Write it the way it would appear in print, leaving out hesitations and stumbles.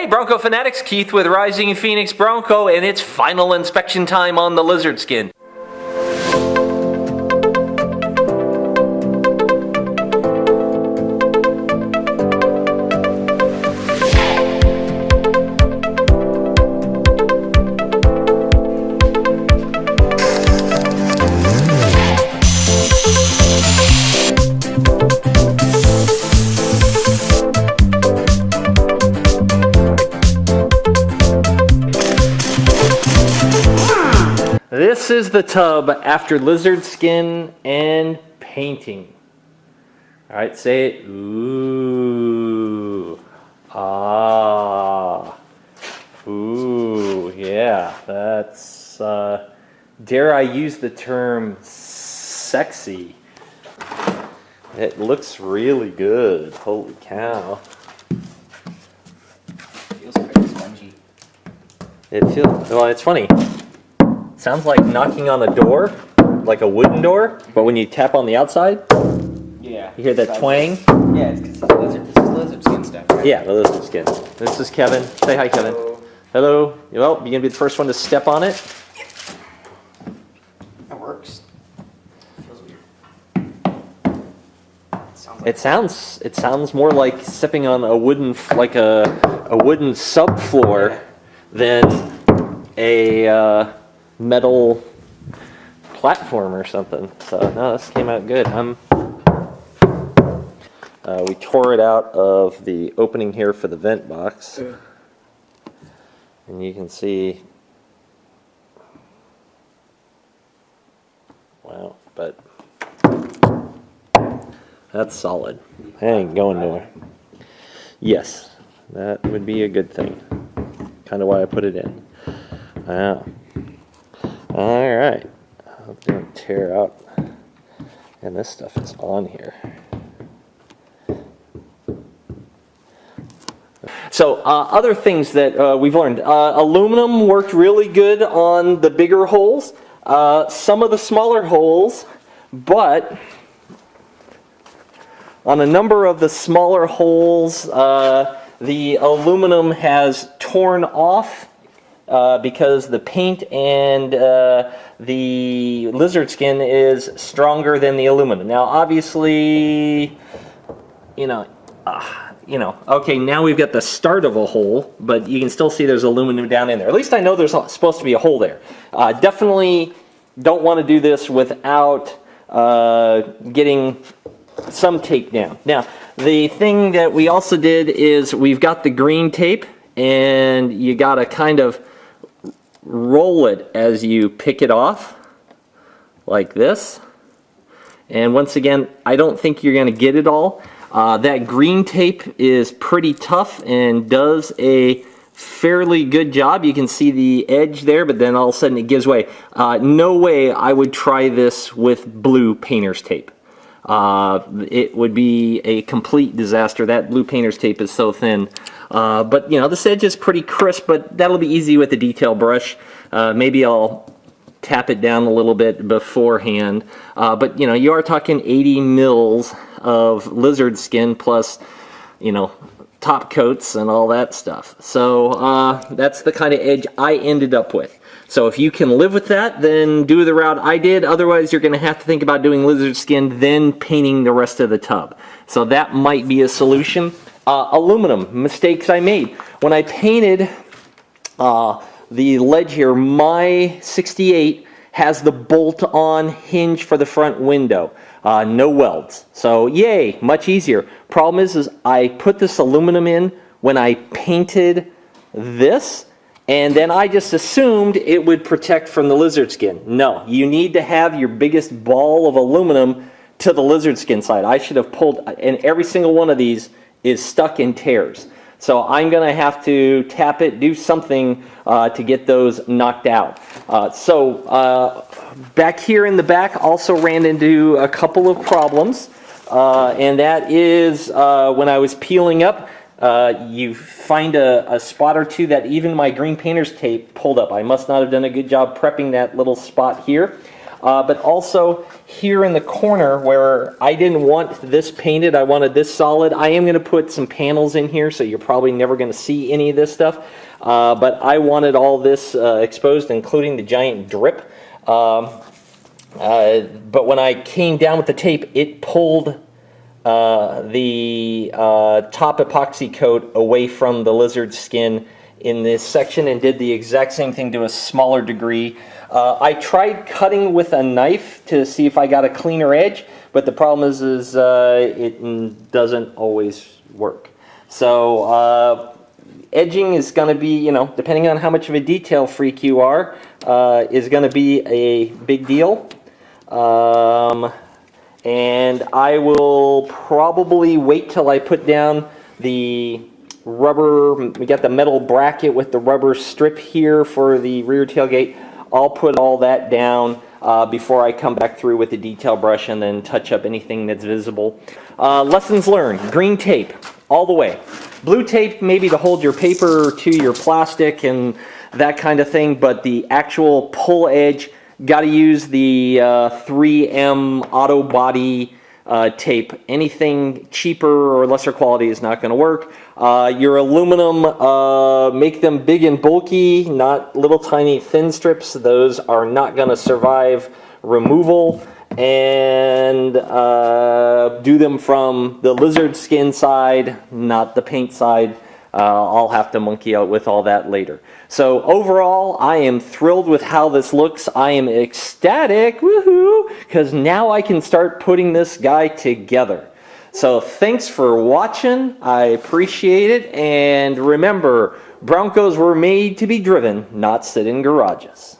Hey, Bronco Fanatics, Keith with Rising Phoenix Bronco, and it's final inspection time on the Lizardskin. This is the tub after lizard skin and painting. All right, say it. Ooh. Ah. Ooh, yeah. That's, dare I use the term sexy. It looks really good. Holy cow. Feels pretty spongy. It feels, well, it's funny. Sounds like knocking on a door, like a wooden door, but when you tap on the outside, yeah, you hear that twang. Yeah, it's because this is lizard skin stuff, right? Yeah, the lizard skin. This is Kevin. Say hi, Kevin. Hello. Well, you're gonna be the first one to step on it. That works. Feels weird. It sounds more like sipping on a wooden, like a wooden subfloor than a metal platform or something. So no, this came out good. We tore it out of the opening here for the vent box, and you can see. Wow, but that's solid. I ain't going nowhere. Yes, that would be a good thing. Kind of why I put it in. Wow. All right, I'm going to tear out, and this stuff is on here. So other things that we've learned. Aluminum worked really good on the bigger holes, some of the smaller holes, but on a number of the smaller holes, the aluminum has torn off because the paint and the lizard skin is stronger than the aluminum. Now, obviously, okay, now we've got the start of a hole, but you can still see there's aluminum down in there. At least I know there's supposed to be a hole there. Definitely don't want to do this without getting some tape down. Now, the thing that we also did is we've got the green tape, and you got to kind of roll it as you pick it off, like this. And once again, I don't think you're going to get it all. That green tape is pretty tough and does a fairly good job. You can see the edge there, but then all of a sudden it gives way. No way I would try this with blue painter's tape. It would be a complete disaster. That blue painter's tape is so thin. But this edge is pretty crisp, but that'll be easy with the detail brush. Maybe I'll tap it down a little bit beforehand. But you are talking 80 mils of lizard skin plus, top coats and all that stuff. So that's the kind of edge I ended up with. So if you can live with that, then do the route I did. Otherwise, you're going to have to think about doing lizard skin, then painting the rest of the tub. So that might be a solution. Aluminum, mistakes I made. When I painted the ledge here, my 68 has the bolt-on hinge for the front window. No welds. So yay, much easier. Problem is I put this aluminum in when I painted this, and then I just assumed it would protect from the lizard skin. No, you need to have your biggest ball of aluminum to the lizard skin side. I should have pulled, and every single one of these is stuck in tears. So I'm going to have to tap it, do something to get those knocked out. Back here in the back also ran into a couple of problems. And that is when I was peeling up, you find a spot or two that even my green painter's tape pulled up. I must not have done a good job prepping that little spot here. But also here in the corner where I didn't want this painted, I wanted this solid. I am going to put some panels in here, so you're probably never going to see any of this stuff. But I wanted all this exposed, including the giant drip. But when I came down with the tape, it pulled the top epoxy coat away from the lizard skin in this section and did the exact same thing to a smaller degree. I tried cutting with a knife to see if I got a cleaner edge, but the problem is it doesn't always work. So edging is going to be, depending on how much of a detail freak you are, is going to be a big deal. And I will probably wait till I put down the rubber. We got the metal bracket with the rubber strip here for the rear tailgate. I'll put all that down before I come back through with the detail brush and then touch up anything that's visible. Lessons learned: green tape all the way. Blue tape maybe to hold your paper to your plastic and that kind of thing, but the actual pull edge, got to use the 3M auto body tape. Anything cheaper or lesser quality is not going to work. Your aluminum, make them big and bulky, not little tiny thin strips. Those are not going to survive removal. And do them from the lizard skin side, not the paint side. I'll have to monkey out with all that later. So overall, I am thrilled with how this looks. I am ecstatic, woohoo, because now I can start putting this guy together. So thanks for watching. I appreciate it. And remember, Broncos were made to be driven, not sit in garages.